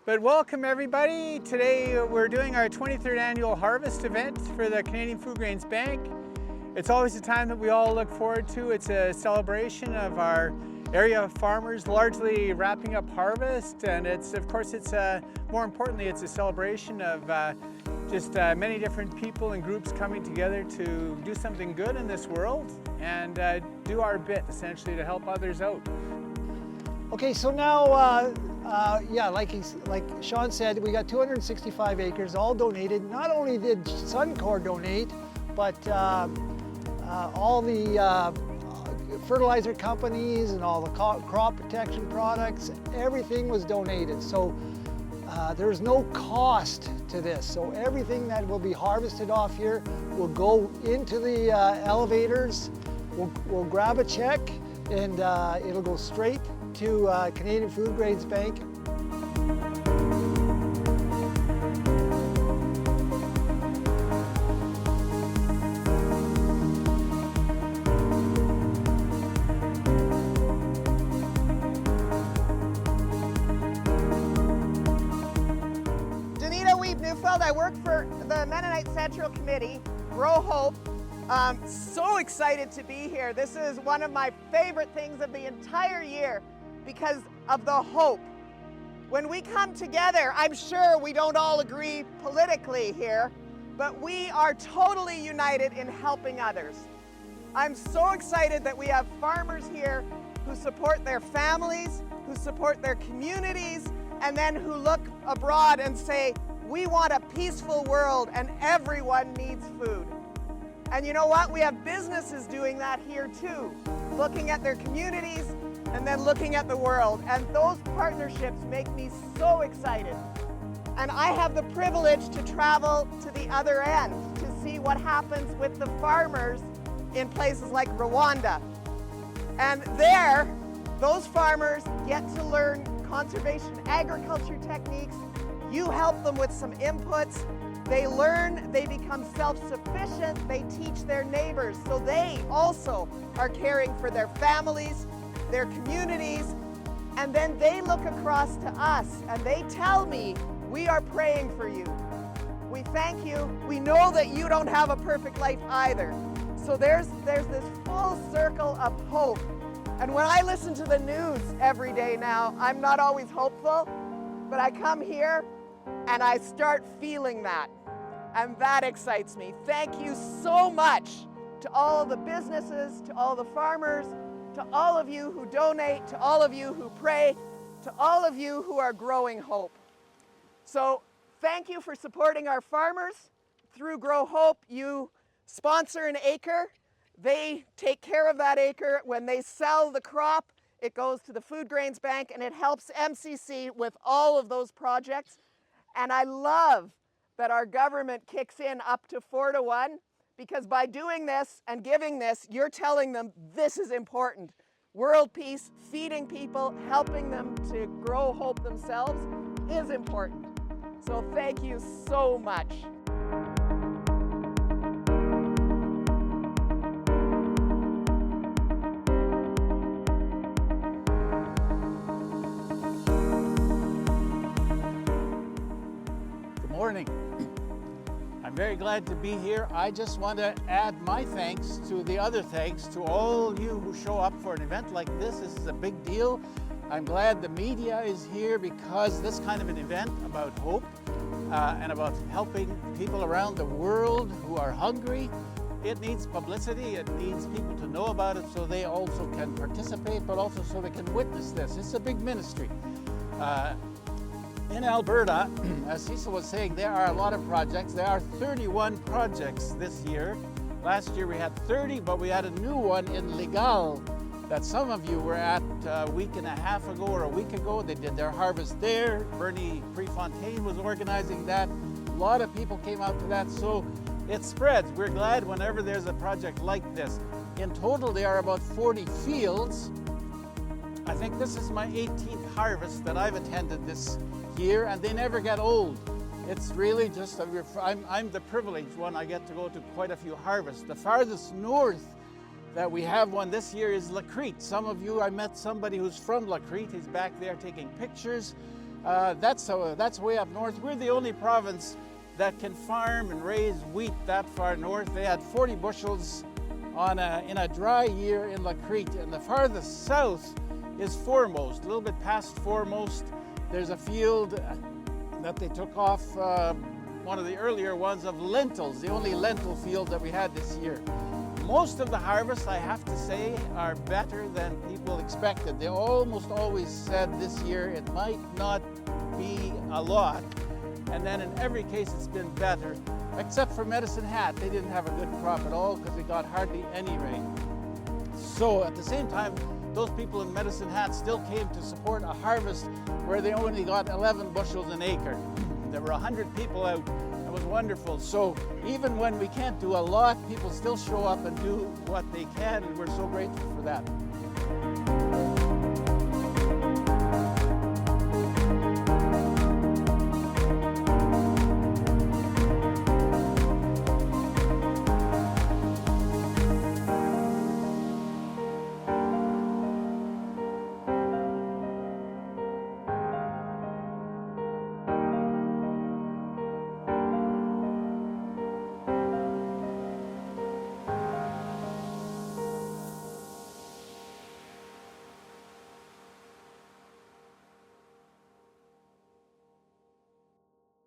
But welcome everybody. Today we're doing our 23rd annual harvest event for the Canadian Foodgrains Bank. It's always a time that we all look forward to. It's a celebration of our area farmers largely wrapping up harvest, and more importantly, it's a celebration of many different people and groups coming together to do something good in this world and do our bit essentially to help others out. Okay, so now, like Sean said, we got 265 acres, all donated. Not only did Suncor donate, but all the fertilizer companies and all the crop protection products, everything was donated. So there's no cost to this. So everything that will be harvested off here will go into the elevators. We'll grab a check and it'll go straight to Canadian Foodgrains Bank. I work for the Mennonite Central Committee, Grow Hope. So excited to be here. This is one of my favorite things of the entire year because of the hope. When we come together, I'm sure we don't all agree politically here, but we are totally united in helping others. I'm so excited that we have farmers here who support their families, who support their communities, and then who look abroad and say, we want a peaceful world and everyone needs food. And you know what? We have businesses doing that here too, looking at their communities and then looking at the world. And those partnerships make me so excited. And I have the privilege to travel to the other end to see what happens with the farmers in places like Rwanda. And there, those farmers get to learn conservation agriculture techniques. You help them with some inputs. They learn, they become self-sufficient, they teach their neighbors, so they also are caring for their families, their communities, and then they look across to us and they tell me, we are praying for you. We thank you. We know that you don't have a perfect life either. So there's this full circle of hope. And when I listen to the news every day now, I'm not always hopeful, but I come here and I start feeling that, and that excites me. Thank you so much to all the businesses, to all the farmers, to all of you who donate, to all of you who pray, to all of you who are growing hope. So thank you for supporting our farmers. Through Grow Hope, you sponsor an acre. They take care of that acre. When they sell the crop, it goes to the Foodgrains Bank and it helps MCC with all of those projects. And I love that our government kicks in up to 4-1, because by doing this and giving this, you're telling them this is important. World peace, feeding people, helping them to grow hope themselves is important. So thank you so much. Morning. I'm very glad to be here. I just want to add my thanks to the other thanks to all you who show up for an event like this. This is a big deal. I'm glad the media is here because this kind of an event about hope and about helping people around the world who are hungry, it needs publicity. It needs people to know about it so they also can participate, but also so they can witness this. It's a big ministry. In Alberta, as Cecil was saying, there are a lot of projects. There are 31 projects this year. Last year we had 30, but we had a new one in Legal that some of you were at a week and a half ago or a week ago. They did their harvest there. Bernie Prefontaine was organizing that. A lot of people came out to that, so it spreads. We're glad whenever there's a project like this. In total, there are about 40 fields. I think this is my 18th harvest that I've attended this year, and they never get old. It's really just, I'm the privileged one. I get to go to quite a few harvests. The farthest north that we have one this year is Lacrete. Some of you, I met somebody who's from Lacrete. He's back there taking pictures. That's way up north. We're the only province that can farm and raise wheat that far north. They had 40 bushels in a dry year in La Crete, and the farthest south is Foremost, a little bit past Foremost. There's a field that they took off, one of the earlier ones, of lentils, the only lentil field that we had this year. Most of the harvests, I have to say, are better than people expected. They almost always said this year it might not be a lot, and then in every case it's been better, except for Medicine Hat. They didn't have a good crop at all because they got hardly any rain. So at the same time, those people in Medicine Hat still came to support a harvest where they only got 11 bushels an acre. There were 100 people out. It was wonderful. So even when we can't do a lot, people still show up and do what they can, and we're so grateful for that.